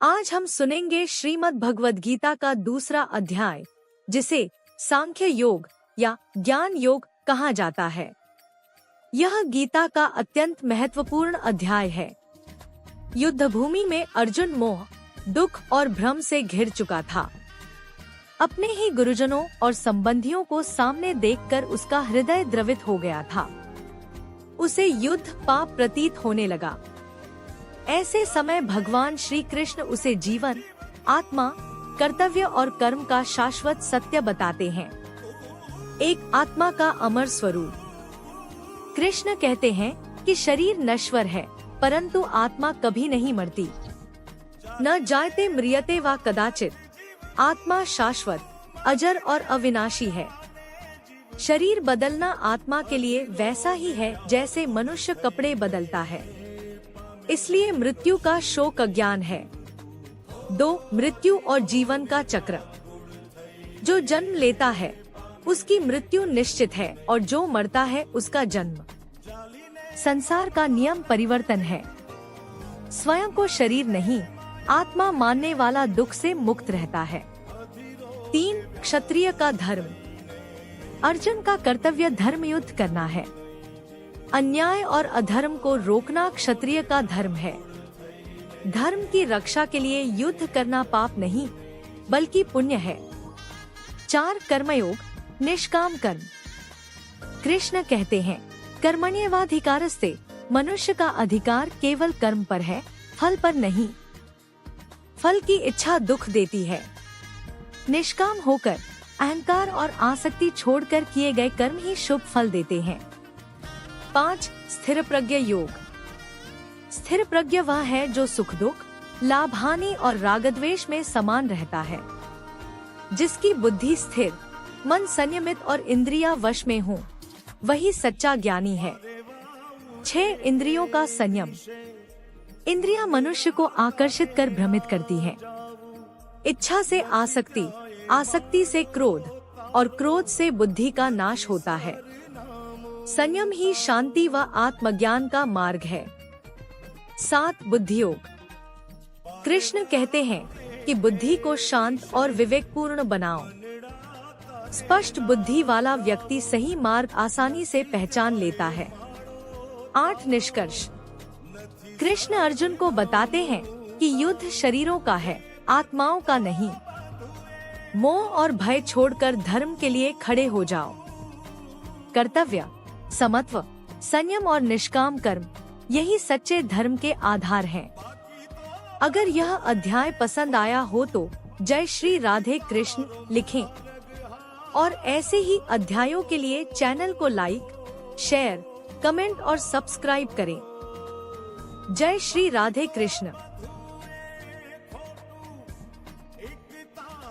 आज हम सुनेंगे श्रीमद् भगवद गीता का दूसरा अध्याय, जिसे सांख्य योग या ज्ञान योग कहा जाता है। यह गीता का अत्यंत महत्वपूर्ण अध्याय है। युद्ध भूमि में अर्जुन मोह, दुख और भ्रम से घिर चुका था। अपने ही गुरुजनों और संबंधियों को सामने देखकर उसका हृदय द्रवित हो गया था। उसे युद्ध पाप प्रतीत होने लगा। ऐसे समय भगवान श्री कृष्ण उसे जीवन, आत्मा, कर्तव्य और कर्म का शाश्वत सत्य बताते हैं। एक आत्मा का अमर स्वरूप। कृष्ण कहते हैं कि शरीर नश्वर है, परंतु आत्मा कभी नहीं मरती। न जायते म्रियते वा कदाचित। आत्मा शाश्वत, अजर और अविनाशी है। शरीर बदलना आत्मा के लिए वैसा ही है जैसे मनुष्य कपड़े बदलता है। इसलिए मृत्यु का शोक अज्ञान है। 2. मृत्यु और जीवन का चक्र। जो जन्म लेता है उसकी मृत्यु निश्चित है और जो मरता है उसका जन्म। संसार का नियम परिवर्तन है। स्वयं को शरीर नहीं, आत्मा मानने वाला दुख से मुक्त रहता है। 3. क्षत्रिय का धर्म। अर्जुन का कर्तव्य धर्म युद्ध करना है। अन्याय और अधर्म को रोकना क्षत्रिय का धर्म है। धर्म की रक्षा के लिए युद्ध करना पाप नहीं, बल्कि पुण्य है। 4. कर्मयोग, निष्काम कर्म। कृष्ण कहते हैं, कर्मण्येवाधिकारस्ते। मनुष्य का अधिकार केवल कर्म पर है, फल पर नहीं। फल की इच्छा दुख देती है। निष्काम होकर अहंकार और आसक्ति छोड़कर किए गए कर्म ही शुभ फल देते हैं। 5. स्थिर प्रज्ञ योग। स्थिर प्रज्ञ वह है जो सुख दुख, लाभ हानि और रागद्वेष में समान रहता है। जिसकी बुद्धि स्थिर, मन संयमित और इंद्रियां वश में हो, वही सच्चा ज्ञानी है। 6. इंद्रियों का संयम। इंद्रियां मनुष्य को आकर्षित कर भ्रमित करती हैं। इच्छा से आसक्ति, आसक्ति से क्रोध और क्रोध से बुद्धि का नाश होता है। संयम ही शांति व आत्मज्ञान का मार्ग है। 7. बुद्धि योग। कृष्ण कहते हैं कि बुद्धि को शांत और विवेकपूर्ण बनाओ। स्पष्ट बुद्धि वाला व्यक्ति सही मार्ग आसानी से पहचान लेता है। 8. निष्कर्ष। कृष्ण अर्जुन को बताते हैं कि युद्ध शरीरों का है, आत्माओं का नहीं। मोह और भय छोड़कर धर्म के लिए खड़े हो जाओ। कर्तव्य, समत्व, संयम और निष्काम कर्म, यही सच्चे धर्म के आधार हैं। अगर यह अध्याय पसंद आया हो तो जय श्री राधे कृष्ण लिखें और ऐसे ही अध्यायों के लिए चैनल को लाइक, शेयर, कमेंट और सब्सक्राइब करें। जय श्री राधे कृष्ण।